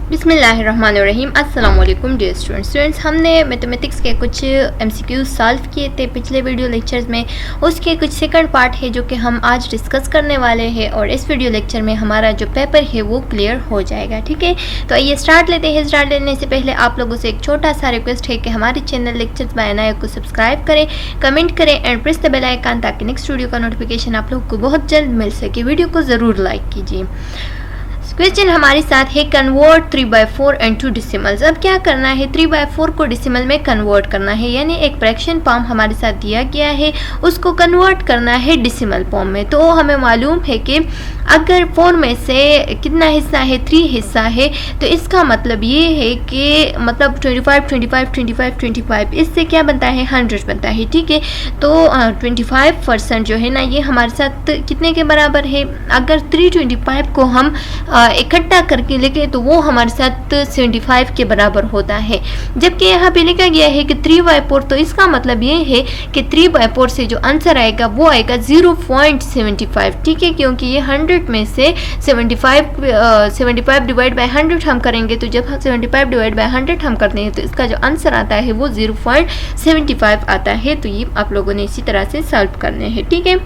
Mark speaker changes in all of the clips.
Speaker 1: बिस्मिल्लाहिर्रहमानिर्रहीम। अस्सलाम वालेकुम डियर स्टूडेंट्स। हमने मैथमेटिक्स के कुछ एमसीक्यूज सॉल्व किए थे पिछले वीडियो लेक्चर्स में। उसके कुछ सेकंड पार्ट है जो कि हम आज डिस्कस करने वाले हैं और इस वीडियो लेक्चर में हमारा जो पेपर है वो क्लियर हो जाएगा। ठीक है, तो आइए स्टार्ट लेते हैं। स्टार्ट लेने से पहले आप लोगों से एक छोटा सा रिक्वेस्ट है कि हमारे चैनल लेक्चर्स बाय अनाया को सब्सक्राइब करें, कमेंट करें and press the bell icon ताकि नेक्स्ट वीडियो का नोटिफिकेशन आप लोगों को बहुत जल्द मिल सके। वीडियो को ज़रूर लाइक कीजिए। क्वेश्चन हमारे साथ है कन्वर्ट 3/4 इनटू डिसिमल्स। अब क्या करना है, 3/4 को डिसिमल में कन्वर्ट करना है, यानी एक फ्रैक्शन फॉर्म हमारे साथ दिया गया है उसको कन्वर्ट करना है डिसिमल फॉर्म में। तो हमें मालूम है कि अगर 4 में से कितना हिस्सा है, 3 हिस्सा है, तो इसका मतलब ये है कि मतलब 25 25 25 25 इससे क्या बनता है, 100 बनता है। ठीक है, तो 25% जो है ना ये हमारे साथ कितने के बराबर है। अगर 325 को हम इकट्ठा करके लिखे तो वो हमारे साथ 75 के बराबर होता है। जबकि यहाँ पे लिखा गया है कि 3/4, तो इसका मतलब ये है कि 3/4 से जो आंसर आएगा वो आएगा 0.75। ठीक है, क्योंकि ये 100 में से 75 डिवाइड बाय 100 हम करेंगे, तो जब 75 डिवाइड बाय 100 हम करते हैं तो इसका जो आंसर आता है वो 0.75 आता है। तो ये आप लोगों ने इसी तरह से सॉल्व करने हैं। ठीक है,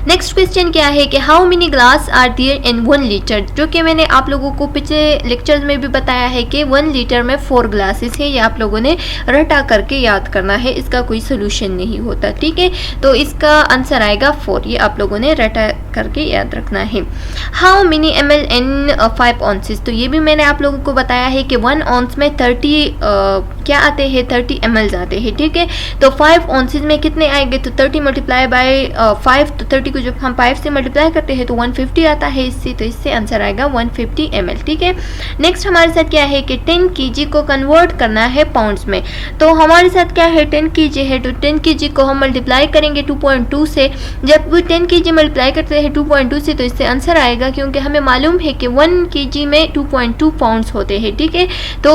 Speaker 1: नेक्स्ट क्वेश्चन क्या है कि how many glass are there in 1 litre. जो कि मैंने आप लोगों को पिछले लेक्चर्स में भी बताया है कि 1 लीटर में 4 ग्लासेस है। ये आप लोगों ने रटा करके याद करना है, इसका कोई सोल्यूशन नहीं होता। ठीक है, तो इसका आंसर आएगा 4। ये आप लोगों ने रटा करके याद रखना है। How many ml in 5 ounces। तो ये भी मैंने आप लोगों को बताया है कि 1 ounce में 30 क्या आते हैं, 30 ml आते हैं। ठीक है, तो 5 ounces में कितने आएंगे, तो 30 मल्टीप्लाई बाय 5, तो 30 को जब हम 5 से मल्टीप्लाई करते हैं तो 150 आता है इससे, तो इससे आंसर आएगा 150 ml। ठीक है, नेक्स्ट हमारे साथ क्या है कि 10 kg को कन्वर्ट करना है पाउंड्स में। तो हमारे साथ क्या है, 10 kg है, तो 10 kg को हम मल्टीप्लाई करेंगे 2.2 से। जब 10 kg मल्टीप्लाई करते हैं 2.2 से तो इससे आंसर आएगा, क्योंकि हमें मालूम है कि 1 kg में 2.2 पाउंड्स होते हैं। ठीक है, तो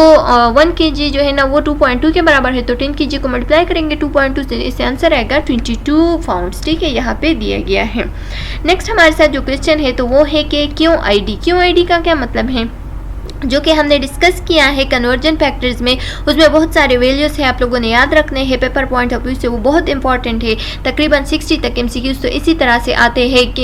Speaker 1: 1 kg जो है ना वो 2.2 के बराबर है, तो 10 kg को मल्टीप्लाई करेंगे 2.2 से, इससे आंसर आएगा 22 पाउंड्स। ठीक है, यहाँ पे दिया गया है। नेक्स्ट हमारे साथ जो क्वेश्चन है तो वो है कि QID का क्या मतलब है, जो कि हमने डिस्कस किया है कन्वर्जन फैक्टर्स में। उसमें बहुत सारे वैल्यूज़ हैं, आप लोगों ने याद रखने हैं। पेपर पॉइंट ऑफ व्यू से वो बहुत इंपॉर्टेंट है। तकरीबन 60 तक MCQs तो इसी तरह से आते हैं कि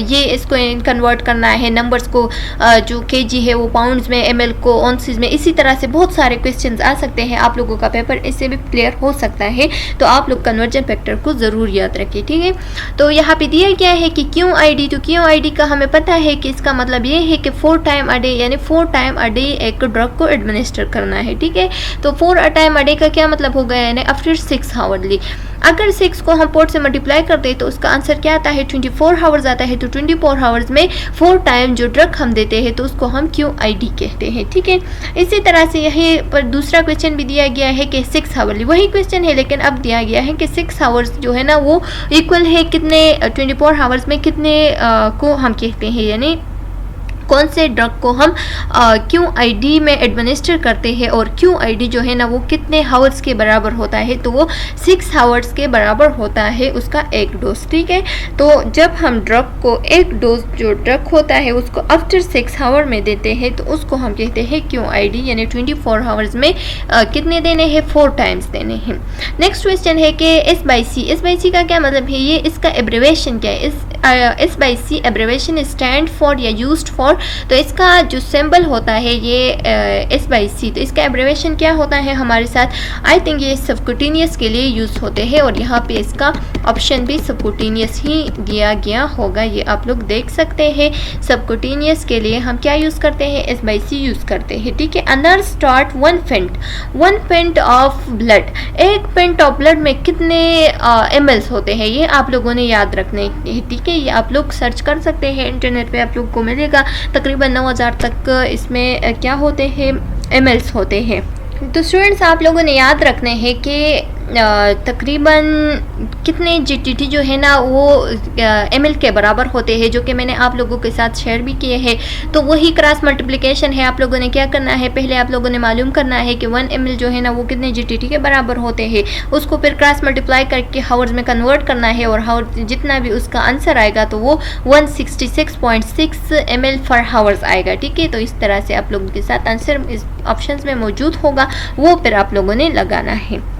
Speaker 1: ये इसको कन्वर्ट करना है नंबर्स को, जो kg है वो पाउंड्स में, ml को ऑन्सेस में, इसी तरह से बहुत सारे क्वेश्चंस आ सकते हैं। आप लोगों का पेपर इससे भी क्लियर हो सकता है, तो आप लोग कन्वर्जन फैक्टर को ज़रूर याद रखिए। ठीक है, तो यहाँ पे दिया गया है कि QID, तो QID का हमें पता है कि इसका मतलब ये है कि 4 टाइम अ डे, यानी 4 टाइम अ डे एक ड्रग को एडमिनिस्टर करना है। ठीक है, तो 4 टाइम अ डे का क्या मतलब होगा, यानी आफ्टर 6 आवर्ली। अगर 6 को हम 4 से मल्टीप्लाई करते हैं तो उसका आंसर क्या आता है, 24 आवर्स आता है। तो 24 आवर्स में 4 टाइम जो ड्रग हम देते हैं तो उसको हम QID कहते हैं। ठीक है, इसी तरह से यही पर दूसरा क्वेश्चन भी दिया गया है कि 6 आवर्ली, वही क्वेश्चन है लेकिन अब दिया गया है कि 6 आवर्स जो है ना वो इक्वल है कितने, 24 आवर्स में कितने को हम कहते हैं, यानी कौन से ड्रग को हम QID में एडमिनिस्टर करते हैं, और QID जो है ना वो कितने हावर्स के बराबर होता है, तो वो 6 हावर्स के बराबर होता है उसका एक डोज। ठीक है, तो जब हम ड्रग को एक डोज जो ड्रग होता है उसको आफ्टर 6 आवर में देते हैं तो उसको हम कहते हैं QID, यानी 24 हावर्स में कितने देने हैं, 4 टाइम्स देने हैं। नेक्स्ट क्वेश्चन है कि S/C का क्या मतलब है, ये इसका एब्रीवेशन क्या है। S/C एब्रीवेशन स्टैंड फॉर या यूज्ड फॉर, तो इसका जो सिंबल होता है ये S/C, तो इसका एब्रीवेशन क्या होता है हमारे साथ, आई थिंक ये सबक्यूटेनियस के लिए यूज़ होते हैं, और यहाँ पे इसका ऑप्शन भी सबक्यूटेनियस ही दिया गया होगा, ये आप लोग देख सकते हैं। सबक्यूटेनियस के लिए हम क्या यूज़ करते हैं, S/C यूज़ करते हैं। ठीक है, a nurse start 1 pint of blood, एक पिंट ऑफ ब्लड में कितने ml होते हैं, ये आप लोगों ने याद रखने हैं। ठीक है, ये आप लोग सर्च कर सकते हैं इंटरनेट पे, आप लोग को मिलेगा। तकरीबन 9000 तक इसमें क्या होते हैं, mls होते हैं। तो स्टूडेंट्स आप लोगों ने याद रखने हैं कि तकरीबन कितने जीटीटी जो है ना वो ml के बराबर होते हैं, जो कि मैंने आप लोगों के साथ शेयर भी किए हैं। तो वही क्रॉस मल्टीप्लिकेशन है। आप लोगों ने क्या करना है, पहले आप लोगों ने मालूम करना है कि 1 ml जो है ना वो कितने जीटीटी के बराबर होते हैं, उसको फिर क्रॉस मल्टीप्लाई करके हावर्स में कन्वर्ट करना है, और हावर जितना भी उसका आंसर आएगा तो वो 166.6 ml पर हावर्स आएगा। ठीक है, तो इस तरह से आप लोगों के साथ आंसर इस ऑप्शंस में मौजूद होगा, वो फिर आप लोगों ने लगाना है।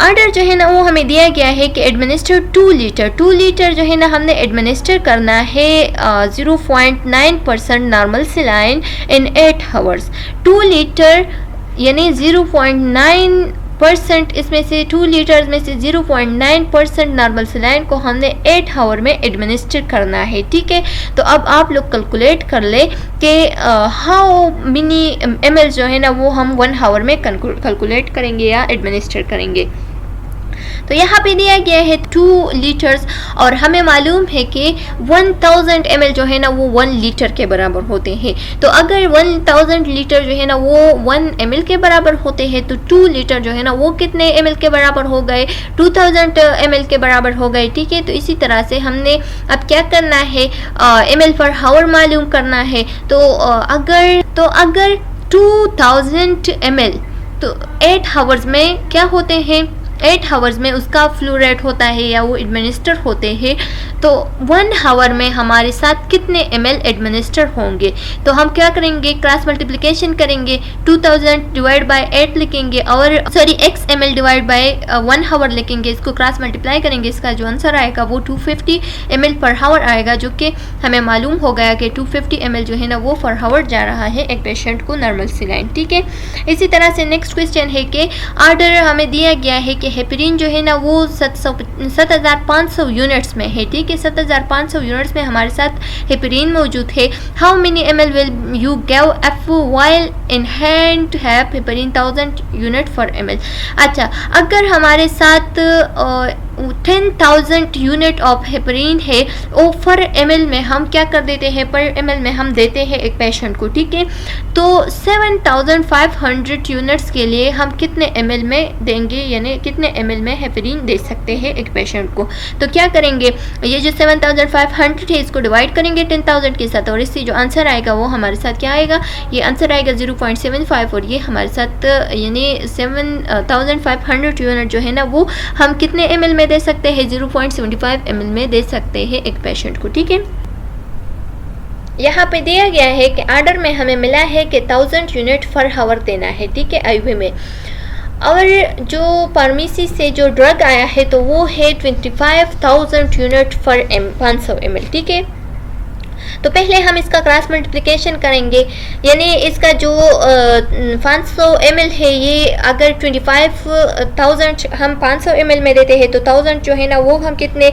Speaker 1: ऑर्डर जो है ना वो हमें दिया गया है कि एडमिनिस्टर 2 लीटर जो है ना हमने एडमिनिस्टर करना है 0.9% नॉर्मल सलाइन इन 8 आवर्स। 2 लीटर यानी 0.9%, इसमें से 2 लीटर में से 0.9% नॉर्मल सलाइन को हमने 8 आवर में एडमिनिस्टर करना है। ठीक है, तो अब आप लोग कैलकुलेट कर ले कि हाउ मिनी ml जो है ना वो हम 1 आवर में कैलकुलेट करेंगे या एडमिनिस्टर करेंगे। तो यहाँ पे दिया गया है 2 लीटर्स, और हमें मालूम है कि 1000 ml जो है ना वो 1 लीटर के बराबर होते हैं। तो अगर 1000 लीटर जो है ना वो 1 ml के बराबर होते हैं, तो 2 लीटर जो है ना वो कितने ml के बराबर हो गए, 2000 ml के बराबर हो गए। ठीक है, तो इसी तरह से हमने अब क्या करना है, ml पर हावर मालूम करना है। तो अगर 2000 ml तो 8 आवर्स में क्या होते हैं, 8 आवर्स में उसका फ्लो रेट होता है या वो एडमिनिस्टर होते हैं, तो 1 आवर में हमारे साथ कितने ml एडमिनिस्टर होंगे। तो हम क्या करेंगे, क्रॉस मल्टीप्लिकेशन करेंगे, 2000 डिवाइड बाय 8 लिखेंगे, और x ml divide by 1 hour लिखेंगे, इसको क्रॉस मल्टीप्लाई करेंगे, इसका जो आंसर आएगा वो 250 ml पर आवर आएगा, जो कि हमें मालूम हो गया कि 250 ml जो है ना वो पर आवर जा रहा है एक पेशेंट को नॉर्मल सलाइन। ठीक है, इसी तरह से नेक्स्ट क्वेश्चन है कि ऑर्डर हमें दिया गया है कि हेपरिन जो है ना वो 7500 यूनिट्स में है। ठीक है, 7500 यूनिट्स में हमारे साथ हेपरिन मौजूद है। How many ml will you give F while in hand have heparin 1000 unit for ml। अच्छा, अगर हमारे साथ 10,000 यूनिट ऑफ हेपरिन है, और पर ml में हम क्या कर देते हैं, पर ml में हम देते हैं एक पेशेंट को। ठीक है, तो 7500 यूनिट्स के लिए हम कितने ml में देंगे, यानी कितने ml में हेपरिन दे सकते हैं एक पेशेंट को। तो क्या करेंगे, ये जो 7500 है इसको डिवाइड करेंगे 10,000 के साथ, और इससे जो आंसर आएगा वो हमारे साथ क्या आएगा, ये आंसर आएगा 0.75, और ये हमारे साथ यानी 7500 यूनिट जो है ना वो हम कितने ml में दे सकते हैं, 0.75 ml में दे सकते हैं एक पेशेंट को। ठीक है, यहाँ पे दिया गया है कि ऑर्डर में हमें मिला है कि 1000 यूनिट पर आवर देना है। ठीक है, आईवी में, और जो फार्मेसी से जो ड्रग आया है तो वो है 25,000 यूनिट पर 500 ml। ठीक है, तो पहले हम इसका क्रॉस मल्टीप्लिकेशन करेंगे, यानी इसका जो 500 ml है, ये अगर 25,000 हम 500 ml में देते हैं तो 1000 जो है ना वो हम कितने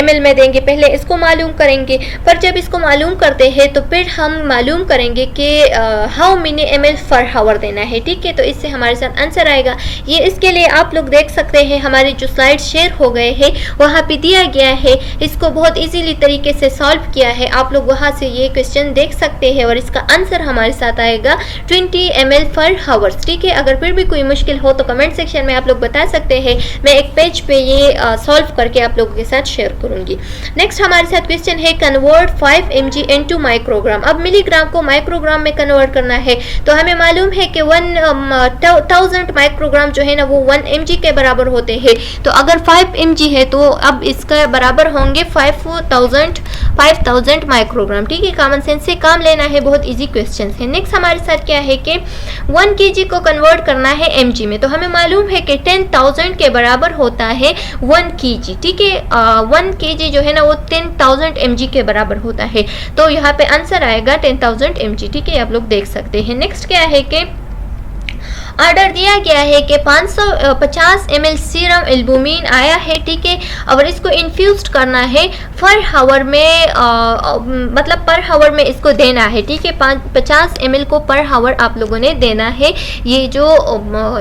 Speaker 1: ml में देंगे, पहले इसको मालूम करेंगे। पर जब इसको मालूम करते हैं तो फिर हम मालूम करेंगे कि how many ml per hour देना है। ठीक है, तो इससे हमारे साथ आंसर आएगा। ये इसके लिए आप लोग देख सकते हैं हमारे जो स्लाइड शेयर हो गए हैं वहाँ पे दिया गया है, इसको बहुत इजीली तरीके से सॉल्व किया है। आप लोग वहां से ये क्वेश्चन देख सकते हैं, और इसका आंसर हमारे साथ आएगा 20 ml पर हावर्स। ठीक है, अगर फिर भी कोई मुश्किल हो तो कमेंट सेक्शन में आप लोग बता सकते हैं, मैं एक पेज पे ये सॉल्व करके आप लोगों के साथ शेयर करूंगी। नेक्स्ट हमारे साथ क्वेश्चन है कन्वर्ट 5 mg इनटू माइक्रोग्राम। अब मिलीग्राम को माइक्रोग्राम में कन्वर्ट करना है, तो हमें मालूम है कि 1000 माइक्रोग्राम जो है ना वो 1 mg के बराबर होते हैं। तो अगर 5 mg है तो अब इसका बराबर होंगे 5000 माइक्रोग्राम। ठीक है, कॉमन सेंस से काम लेना है, बहुत इजी क्वेश्चन है। नेक्स्ट हमारे साथ क्या है कि 1 kg को कन्वर्ट करना है mg में, तो हमें मालूम है कि 10,000 के बराबर होता है 1 kg। ठीक है, 1 kg जो है ना वो 10,000 mg के बराबर होता है, तो यहाँ पे आंसर आएगा 10,000 mg। ठीक है, आप लोग देख सकते हैं। नेक्स्ट क्या है कि ऑर्डर दिया गया है कि 550 ml सीरम एल्बुमिन आया है। ठीक है, और इसको इन्फ्यूज करना है पर हावर में, मतलब पर हावर में इसको देना है। ठीक है, 50 ml को पर हावर आप लोगों ने देना है, ये जो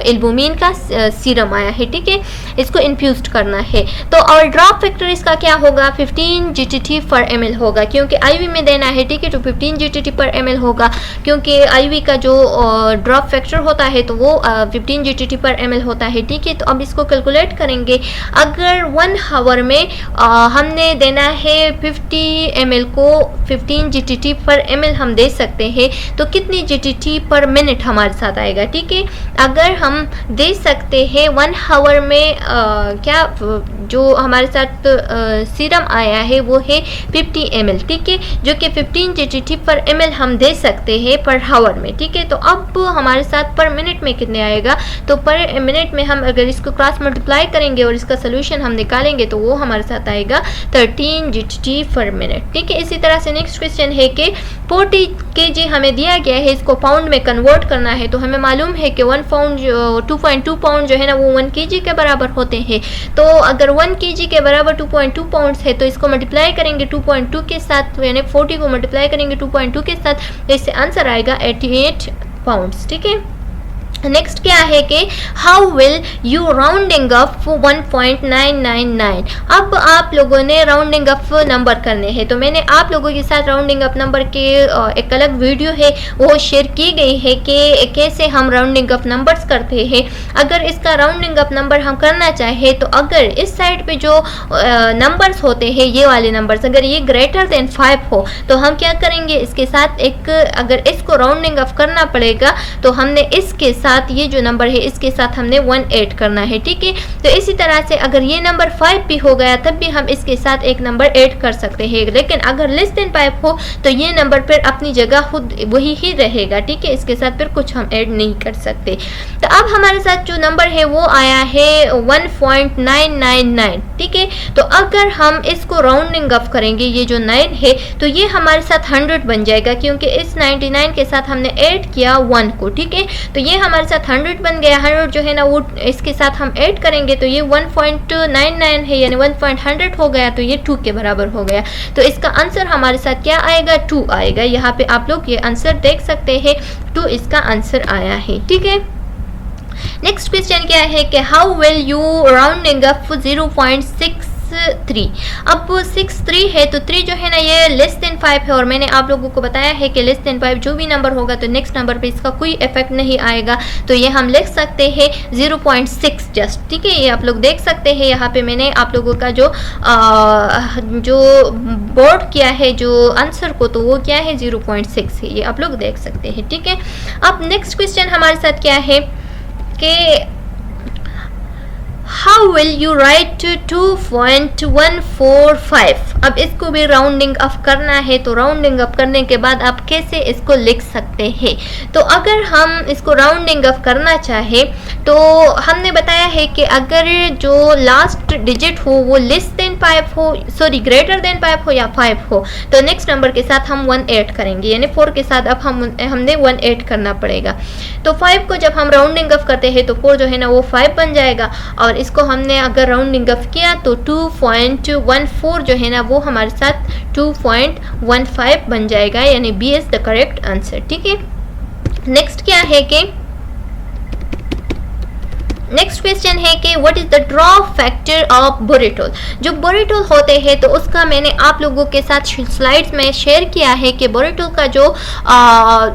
Speaker 1: एल्बुमिन का सीरम आया है। ठीक है, इसको इन्फ्यूज करना है। तो और ड्रॉप फैक्टर इसका क्या होगा, 15 GTT पर ml होगा, क्योंकि आईवी में देना है। ठीक है, तो 15 GTT पर ml होगा, क्योंकि आईवी का जो ड्रॉप फैक्टर होता है तो वो वो 15 GTT/ml होता है, ठीक है। तो अब इसको कैलकुलेट करेंगे। अगर 1 आवर में हमने देना है 50 ml को 15 GTT/ml हम दे सकते हैं, तो कितनी GTT/मिनट हमारे साथ आएगा, ठीक है। अगर हम दे सकते हैं 1 आवर में क्या जो हमारे साथ सीरम आया है वो है 50 ml, ठीक है, जो कि 15 GTT/ml हम दे सकते हैं पर आवर में, ठीक है। तो अब हमारे साथ पर मिनट में कितने आएगा, तो पर मिनट में हम अगर इसको क्रॉस मल्टीप्लाई करेंगे और इसका सोल्यूशन हम निकालेंगे तो वो हमारे साथ आएगा 13 GTT/मिनट, ठीक है। इसी तरह से नेक्स्ट क्वेश्चन है कि 40 kg हमें दिया गया है, इसको पाउंड में कन्वर्ट करना है। तो हमें मालूम है कि 1 पाउंड 2.2 पाउंड जो है ना वो 1 kg के बराबर होते हैं। तो अगर 1 kg के बराबर 2.2 पाउंड्स है तो इसको मल्टीप्लाई करेंगे 2.2 के साथ, यानी 40 को मल्टीप्लाई करेंगे 2.2 के साथ, तो इससे आंसर आएगा 88 पाउंड्स, ठीक है। नेक्स्ट क्या है कि how will you rounding up 1.999। अब आप लोगों ने राउंडिंग अप नंबर करने हैं, तो मैंने आप लोगों के साथ राउंडिंग अप नंबर के एक अलग वीडियो है वो शेयर की गई है कि कैसे हम राउंडिंग अप नंबर्स करते हैं। अगर इसका राउंडिंग अप नंबर हम करना चाहे तो अगर इस साइड पे जो नंबर्स होते हैं, ये वाले नंबर्स, अगर ये ग्रेटर देन 5 हो तो हम क्या करेंगे, इसके साथ एक, अगर इसको राउंडिंग अप करना पड़ेगा तो हमने इसके साथ ये जो नंबर है इसके साथ हमने 1 ऐड करना है, ठीक है। तो इसी तरह से अगर ये नंबर 5 भी हो गया तब भी हम इसके साथ एक नंबर ऐड कर सकते हैं, लेकिन अगर लेस देन 5 हो तो ये नंबर फिर अपनी जगह खुद वही ही रहेगा, ठीक है। इसके साथ फिर कुछ हम ऐड नहीं कर सकते। तो अब हमारे साथ जो नंबर है वो आया है 1.999, ठीक है। तो अगर हम इसको राउंडिंग अप करेंगे, ये जो 9 है तो ये हमारे साथ 100 बन जाएगा, क्योंकि इस 99 के साथ हमने ऐड किया 1 को, ठीक है। तो ये हमारे साथ 100 बन गया। 100 जो है ना वो इसके साथ हम ऐड करेंगे तो ये 1.99 है, यानी 1.100 हो गया, तो ये 2 के बराबर हो गया। तो इसका आंसर हमारे साथ क्या आएगा, 2 आएगा। यहाँ पे आप लोग ये आंसर देख सकते हैं, 2 इसका आंसर आया है, ठीक है। नेक्स्ट क्वेश्चन क्या है कि how will you rounding up 0.63। अब 63 है तो 3 जो है ना ये लेस देन 5 है, और मैंने आप लोगों को बताया है कि लेस देन 5 जो भी नंबर होगा तो नेक्स्ट नंबर पे इसका कोई इफेक्ट नहीं आएगा, तो ये हम लिख सकते हैं 0.6 जस्ट, ठीक है। ये आप लोग देख सकते हैं, यहाँ पे मैंने आप लोगों का जो बोर्ड किया है जो आंसर को, तो वो क्या है 0.6 है, ये आप लोग देख सकते हैं, ठीक है। अब नेक्स्ट क्वेश्चन हमारे साथ क्या है कि हाउ विल यू राइट 2.145। अब इसको भी राउंडिंग अप करना है, तो राउंडिंग अप करने के बाद आप कैसे इसको लिख सकते हैं। तो अगर हम इसको राउंडिंग अप करना चाहे तो हमने बताया है कि अगर जो लास्ट डिजिट हो वो लेस देन 5 हो, सॉरी ग्रेटर देन 5 हो या 5 हो, तो नेक्स्ट नंबर के साथ हम 1 ऐड करेंगे, यानी 4 के साथ अब हमने 1 ऐड करना पड़ेगा। तो 5 को जब हम राउंडिंग अप करते हैं तो 4 जो है ना वो 5 बन जाएगा, और इसको हमने अगर राउंडिंग अप किया तो 2.14 जो है ना वो हमारे साथ 2.15 बन जाएगा, यानी B is the correct answer, ठीक है। नेक्स्ट क्या है कि नेक्स्ट क्वेश्चन है कि what is the drop factor of बोरेटोल। जो बोरेटोल होते हैं तो उसका मैंने आप लोगों के साथ स्लाइड्स में शेयर किया है कि बोरेटोल का जो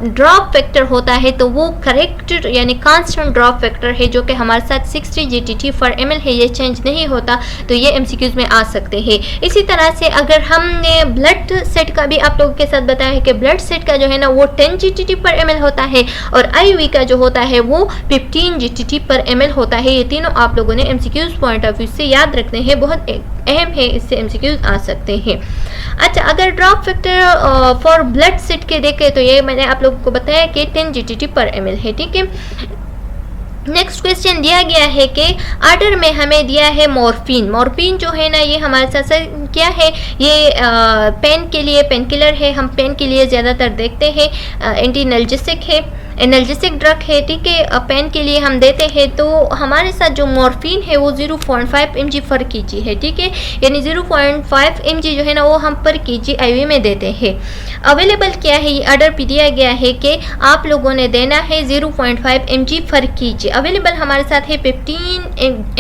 Speaker 1: ड्रॉप फैक्टर होता है तो वो करेक्ट यानी कांस्टेंट ड्रॉप फैक्टर है, जो कि हमारे साथ 60 GTT/ml है, ये चेंज नहीं होता, तो ये MCQs में आ सकते हैं। इसी तरह से अगर हमने ब्लड सेट का भी आप लोगों के साथ बताया है कि ब्लड सेट का जो है ना वो 10 GTT/ml होता है, और IV का जो होता है वो 15 GTT/ml होता है। ये तीनों आप लोगों ने MCQs पॉइंट ऑफ व्यू से याद रखने हैं, बहुत अहम है, इससे MCQs आ सकते हैं। अच्छा, अगर drop factor for blood set के देखें तो ये मैंने आप लोगों को बताया कि 10 GTT/ml है, ठीक है। नेक्स्ट क्वेश्चन दिया गया है कि आर्डर में हमें दिया है मॉर्फिन। मॉर्फिन जो है ना ये हमारे साथ क्या है, ये पेन के लिए पेन किलर है, हम पेन के लिए ज़्यादातर देखते हैं, एंटी एनाल्जेसिक है, एनाल्जेसिक ड्रग है, ठीक है, पेन के लिए हम देते हैं। तो हमारे साथ जो मॉर्फिन है वो 0.5 mg पर kg है, ठीक है, यानी 0.5 mg जो है ना वो हम पर kg IV में देते हैं। अवेलेबल क्या है, ये ऑर्डर पे दिया गया है कि आप लोगों ने देना है 0.5 mg पर kg। अवेलेबल हमारे साथ है 15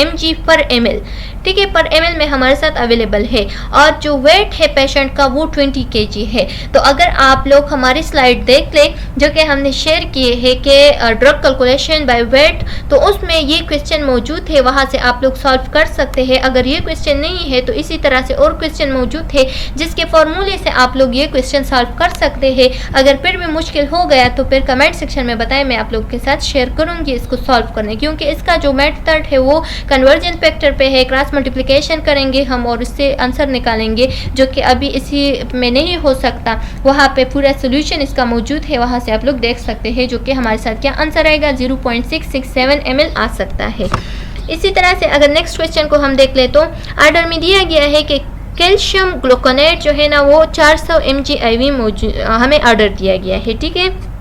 Speaker 1: mg/ml, ठीक है, पर ml में हमारे साथ अवेलेबल है, और जो वेट है पेशेंट का वो 20 kg है। तो अगर आप लोग हमारी स्लाइड देख लें जो कि हमने शेयर की ये है कि ड्रग कैलकुलेशन बाय वेट, तो उसमें ये क्वेश्चन मौजूद है, वहाँ से आप लोग सॉल्व कर सकते हैं। अगर ये क्वेश्चन नहीं है तो इसी तरह से और क्वेश्चन मौजूद है जिसके फॉर्मूले से आप लोग ये क्वेश्चन सॉल्व कर सकते हैं। अगर फिर भी मुश्किल हो गया तो फिर कमेंट सेक्शन में बताएं, मैं आप लोग के साथ शेयर करूंगी इसको सॉल्व करने, क्योंकि इसका जो मेथड है वो कन्वर्जन फैक्टर पे है। क्रॉस मल्टीप्लिकेशन करेंगे हम और उससे आंसर निकालेंगे, जो कि अभी इसी में नहीं हो सकता। वहाँ पे पूरा सोल्यूशन इसका मौजूद है, वहाँ से आप लोग देख सकते हैं, जो कि हमारे साथ क्या आंसर आएगा 0.667 ml आ सकता है। इसी तरह से अगर नेक्स्ट क्वेश्चन को हम देख ले तो ऑर्डर में दिया गया है कि कैल्शियम ग्लूकोनेट जो है ना वो 400 mg IV मौजूद हमें ऑर्डर दिया गया है, ठीक है।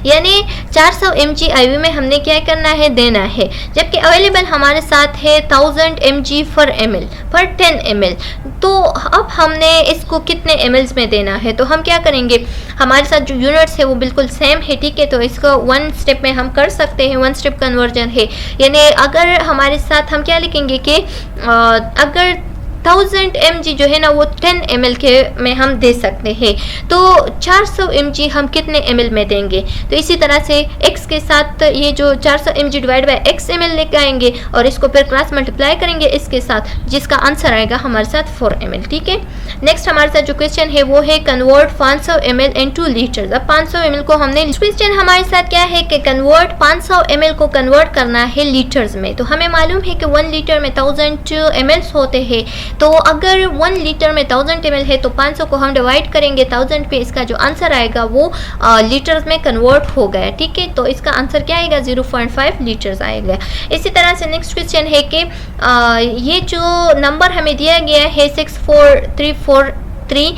Speaker 1: यानी 400 mg IV में हमने क्या करना है, देना है, जबकि अवेलेबल हमारे साथ है 1000 mg पर ml पर 10 ml। तो अब हमने इसको कितने ml में देना है, तो हम क्या करेंगे, हमारे साथ जो यूनिट्स है वो बिल्कुल सेम है, ठीक है। तो इसको वन स्टेप में हम कर सकते हैं, वन स्टेप कन्वर्जन है। यानी अगर हमारे साथ हम क्या लिखेंगे कि अगर 1000 mg जो है ना वो 10 ml के में हम दे सकते हैं, तो 400 mg हम कितने ml में देंगे। तो इसी तरह से x के साथ ये जो 400 mg divide by x ml लेके आएंगे और इसको फिर क्रॉस मल्टीप्लाई करेंगे इसके साथ, जिसका आंसर आएगा हमारे साथ 4 ml, ठीक है। नेक्स्ट हमारे साथ जो क्वेश्चन है वो है कन्वर्ट 500 ml इनटू लीटर्स। अब 500 ml को हमने, क्वेश्चन हमारे साथ क्या है कि कन्वर्ट 500 ml को कन्वर्ट करना है लीटर्स में। तो हमें मालूम है कि 1 लीटर में 1000 ml होते हैं, तो अगर 1 लीटर में 1000 ml है तो 500 को हम डिवाइड करेंगे 1000 पे, इसका जो आंसर आएगा वो लीटर्स में कन्वर्ट हो गया, ठीक है। तो इसका आंसर क्या आएगा 0.5 लीटर्स आएगा। इसी तरह से नेक्स्ट क्वेश्चन है कि ये जो नंबर हमें दिया गया है 64343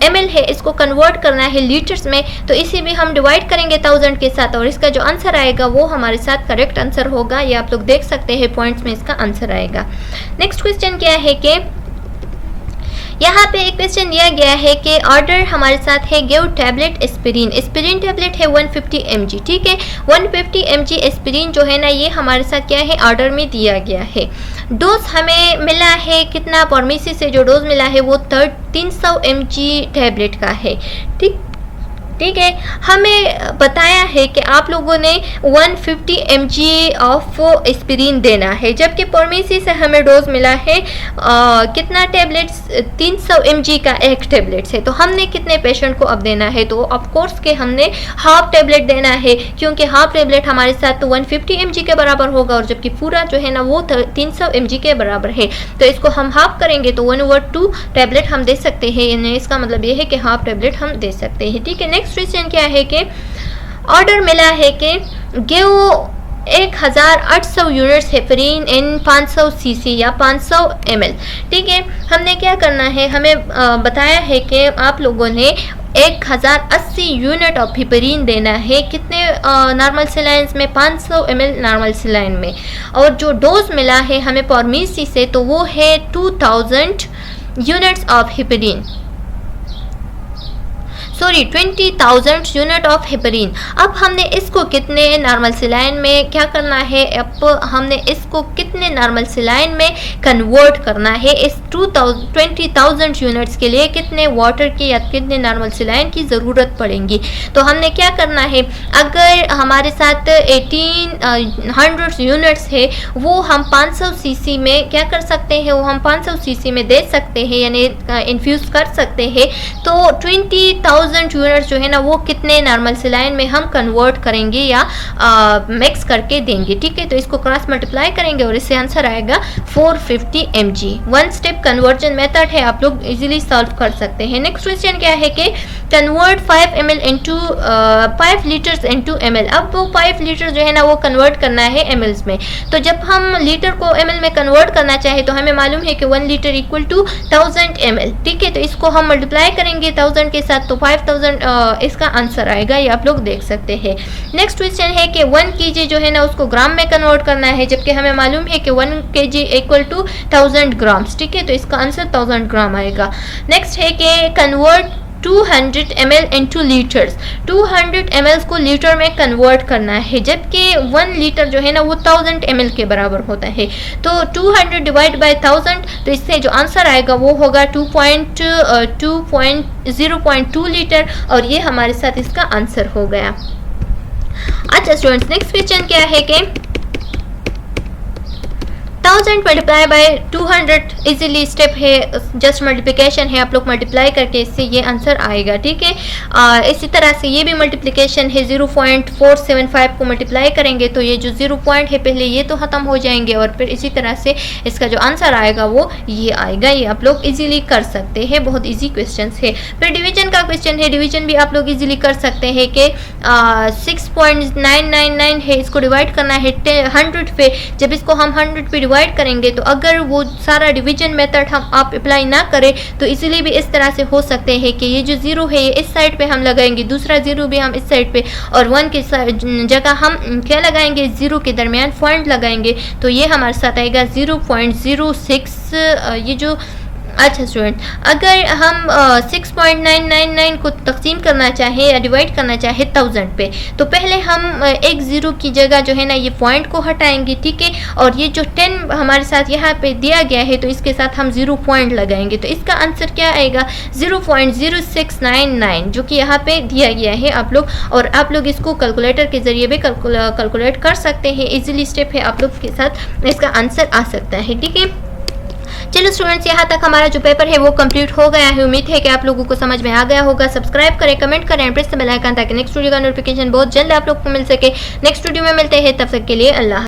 Speaker 1: ml है, इसको कन्वर्ट करना है लीटर्स में, तो इसे भी हम डिवाइड करेंगे 1000 के साथ और इसका जो आंसर आएगा वो हमारे साथ करेक्ट आंसर होगा। ये आप लोग देख सकते हैं पॉइंट्स में इसका आंसर आएगा। नेक्स्ट क्वेश्चन क्या है कि यहाँ पे एक क्वेश्चन दिया गया है कि ऑर्डर हमारे साथ है give tablet aspirin. Aspirin tablet है 150 mg, ठीक है। 150 mg एस्पिरिन जो है ना ये हमारे साथ क्या है, ऑर्डर में दिया गया है। डोज हमें मिला है कितना, फार्मेसी से जो डोज मिला है वो 300 mg टैबलेट का है, ठीक है। हमें बताया है कि आप लोगों ने 150 mg ऑफ एस्पिरिन देना है, जबकि फार्मेसी से हमें डोज मिला है कितना टैबलेट्स, 300 mg का एक टैबलेट है। तो हमने कितने पेशेंट को अब देना है, तो ऑफ कोर्स के हमने हाफ टैबलेट देना है, क्योंकि हाफ टैबलेट हमारे साथ तो 150 mg के बराबर होगा और जबकि पूरा जो है ना वो 300 mg के बराबर है। तो इसको हम हाफ करेंगे तो 1/2 टैबलेट हम दे सकते हैं, यानी इसका मतलब ये है कि हाफ टैबलेट हम दे सकते हैं, ठीक है। नेक्स्ट क्वेश्चन क्या है कि ऑर्डर मिला है कि गिव 1800 यूनिट्स हेपरीन इन 500 cc या 500 ml, ठीक है। हमने क्या करना है, हमें बताया है कि आप लोगों ने 1080 यूनिट ऑफ हिपरीन देना है, कितने नॉर्मल सिलाइंस में, 500 ml नॉर्मल सिलाइन में, और जो डोज मिला है हमें फार्मेसी से तो वो है 2000 यूनिट्स ऑफ हिपरीन, 20,000 यूनिट ऑफ हेपरीन। अब हमने इसको कितने नॉर्मल सिलाइन में क्या करना है, अब हमने इसको कितने नॉर्मल सिलाइन में कन्वर्ट करना है। इस 20,000 यूनिट्स के लिए कितने वाटर की या कितने नॉर्मल सिलाइन की ज़रूरत पड़ेगी। तो हमने क्या करना है, अगर हमारे साथ 1800 यूनिट्स है वो हम 500 cc में क्या कर सकते हैं, वो हम 500 cc में दे सकते हैं, यानी इन्फ्यूज़ कर सकते हैं। तो 20,000 यूनिट्स जो है ना वो कितने नॉर्मल सिलाइन में हम कन्वर्ट करेंगे या मिक्स करके देंगे, ठीक है। तो इसको क्रॉस मल्टीप्लाई करेंगे और इससे आंसर आएगा 450 mg। One step conversion method है, आप लोग इजीली सॉल्व कर सकते हैं। नेक्स्ट क्वेश्चन क्या है कि convert 5 ml into 5 litres into ml। अब वो 5 लीटर जो है ना वो कन्वर्ट करना है mls में। तो जब हम लीटर को ml में कन्वर्ट करना चाहे तो हमें मालूम है कि 1 लीटर इक्वल टू 1000 ml, ठीक है। तो इसको हम मल्टीप्लाई करेंगे 1000 के साथ तो 5000 इसका आंसर आएगा, ये आप लोग देख सकते हैं। नेक्स्ट क्वेश्चन है कि 1 kg जो है ना उसको ग्राम में कन्वर्ट करना है, जबकि हमें मालूम है कि 1 kg इक्वल टू 1000 ग्राम्स, ठीक है। तो इसका आंसर 1000 ग्राम आएगा। नेक्स्ट है कि convert 200 ml into litres. 200 ml को लीटर में कन्वर्ट करना है, जबकि 1 लीटर जो है ना वो 1000 ml के बराबर होता है। तो 200 डिवाइड बाय 1000, तो इससे जो आंसर आएगा वो होगा 0.2 लीटर और ये हमारे साथ इसका आंसर हो गया। अच्छा स्टूडेंट्स, नेक्स्ट क्वेश्चन क्या है कि 1000 मल्टीप्लाई बाय 200 इजीली स्टेप है, जस्ट मल्टीप्लिकेशन है, आप लोग मल्टीप्लाई करके इससे ये आंसर आएगा, ठीक है। इसी तरह से ये भी मल्टीप्लिकेशन है, 0.475 को मल्टीप्लाई करेंगे तो ये जो 0 पॉइंट है पहले ये तो ख़त्म हो जाएंगे और फिर इसी तरह से इसका जो आंसर आएगा वो ये आएगा। ये आप लोग इजीली कर सकते हैं, बहुत इजी क्वेश्चन है। फिर डिवीजन का क्वेश्चन है, डिवीजन भी आप लोग इजीली कर सकते हैं कि 6.999 है, इसको डिवाइड करना है 100 पे। जब इसको हम 100 पे डिवाइड करेंगे तो अगर वो सारा डिवीजन मेथड हम आप अप्लाई ना करें तो इजीली भी इस तरह से हो सकते हैं कि ये जो 0 है ये इस साइड पे हम लगाएंगे, दूसरा 0 भी हम इस साइड पे, और 1 की जगह हम क्या लगाएंगे, 0 के दरमियान पॉइंट लगाएंगे, तो ये हमारे साथ आएगा 0.06। ये जो अच्छा स्टूडेंट, अगर हम 6.999 को तकसीम करना चाहें या डिवाइड करना चाहें 1000 पे, तो पहले हम एक 0 की जगह जो है ना ये पॉइंट को हटाएंगे, ठीक है। और ये जो 10 हमारे साथ यहाँ पे दिया गया है तो इसके साथ हम 0 पॉइंट लगाएंगे, तो इसका आंसर क्या आएगा 0.0699, जो कि यहाँ पे दिया गया है आप लोग। और आप लोग इसको कैलकुलेटर के ज़रिए भी कैलकुलेट कर सकते हैं, इजीली स्टेप है, आप लोग के साथ इसका आंसर आ सकता है, ठीक है। चलो स्टूडेंट्स, यहाँ तक हमारा जो पेपर है वो कंप्लीट हो गया है। उम्मीद है कि आप लोगों को समझ में आ गया होगा। सब्सक्राइब करें, कमेंट करें, प्रेस द बेल आइकन ताकि नेक्स्ट वीडियो का नोटिफिकेशन बहुत जल्द आप लोग को मिल सके। नेक्स्ट वीडियो में मिलते हैं, तब तक के लिए अल्लाह।